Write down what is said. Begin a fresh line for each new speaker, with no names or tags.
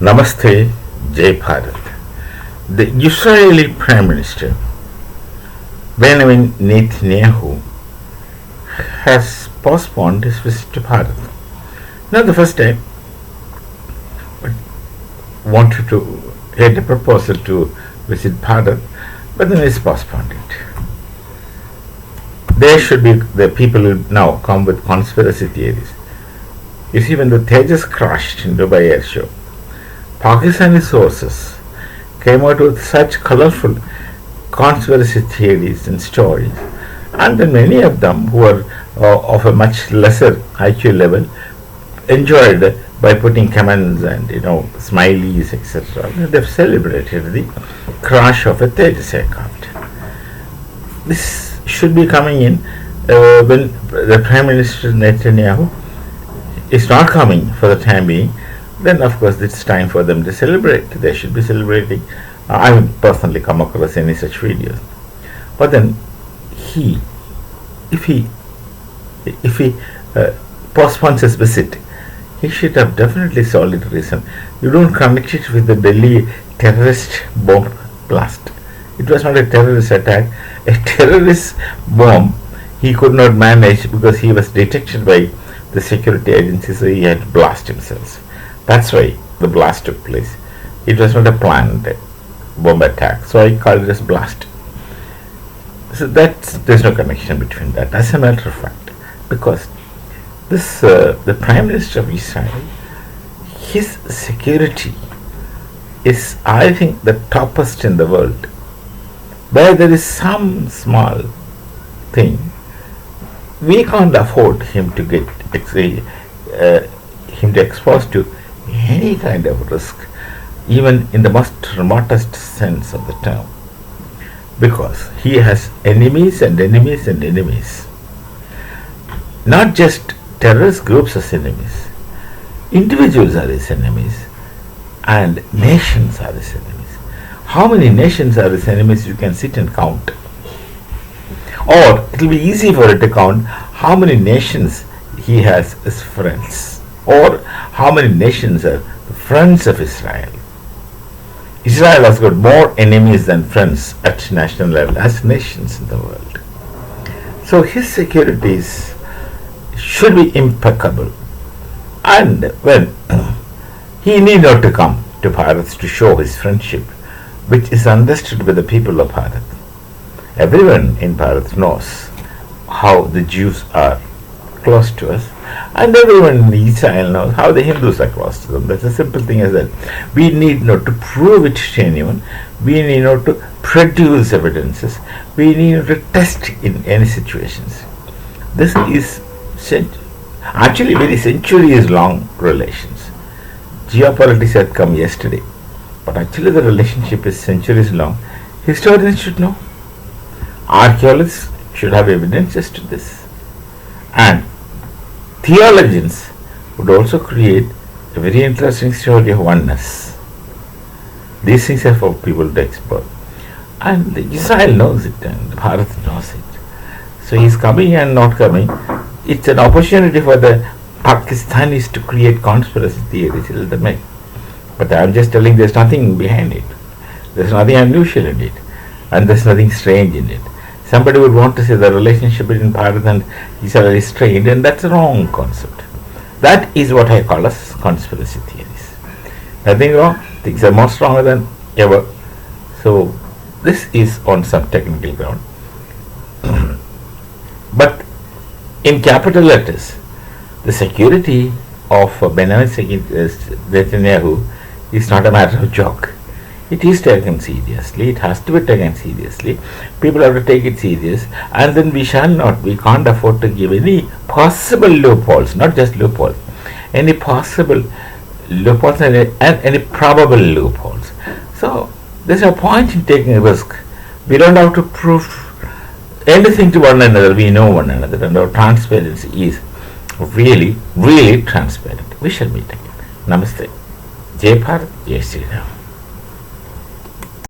Namaste, Jai Bharat. The Israeli Prime Minister Benjamin Netanyahu has postponed his visit to Bharat. Not the first time, but he had a proposal to visit Bharat, but then he's postponed it. There should be the people who now come with conspiracy theories. You see, when the Tejas crashed in Dubai air show, Pakistani sources came out with such colorful conspiracy theories and stories, and then many of them who are of a much lesser IQ level enjoyed by putting comments and smileys, etc. They've celebrated the crash of a Tejas aircraft. This should be coming in when the Prime Minister Netanyahu is not coming for the time being. Then of course it's time for them to celebrate. They should be celebrating. I haven't personally come across any such videos. But then if he postpones his visit, he should have definitely solid reason. You don't connect it with the Delhi terrorist bomb blast. It was not a terrorist attack. A terrorist bomb he could not manage because he was detected by the security agency, so he had to blast himself. That's why the blast took place. It was not a planned bomb attack, so I call it as blast. So there's no connection between that. As a matter of fact, because the Prime Minister of Israel, his security is, I think, the toppest in the world. Where there is some small thing, we can't afford him to get exposed to any kind of risk, even in the most remotest sense of the term, because he has enemies and enemies and enemies. Not just terrorist groups as enemies, individuals are his enemies, and nations are his enemies. How many nations are his enemies you can sit and count? Or it will be easy for it to count how many nations he has as friends, or how many nations are friends of Israel. Israel has got more enemies than friends at national level as nations in the world. So his securities should be impeccable. And when he need not to come to Bharat to show his friendship, which is understood by the people of Bharat. Everyone in Bharat knows how the Jews are close to us, and everyone in Israel knows how the Hindus are close to them. That's a simple thing as that. We need not to prove it to anyone. We need not to produce evidences. We need not to test in any situations. This is actually very centuries-long relations. Geopolitics had come yesterday, but actually the relationship is centuries-long. Historians should know. Archaeologists should have evidences to this. And theologians would also create a very interesting story of oneness. These things are for people to explore. And Israel knows it and Bharat knows it. So he's coming and not coming. It's an opportunity for the Pakistanis to create conspiracy theories. But I'm just telling there's nothing behind it. There's nothing unusual in it. And there's nothing strange in it. Somebody would want to say the relationship between Bharat and Israel is strained, and that's a wrong concept. That is what I call as conspiracy theories. Nothing wrong. Things are more stronger than ever. So this is on some technical ground. But in capital letters, the security of Benjamin Netanyahu is not a matter of joke. It is taken seriously. It has to be taken seriously. People have to take it serious, and then we can't afford to give any possible loopholes, not just loopholes, any possible loopholes and any probable loopholes. So there's no point in taking a risk. We don't have to prove anything to one another. We know one another, and our transparency is really, really transparent. We shall meet again. Namaste. Jai Bharat, Jai Sri Ram.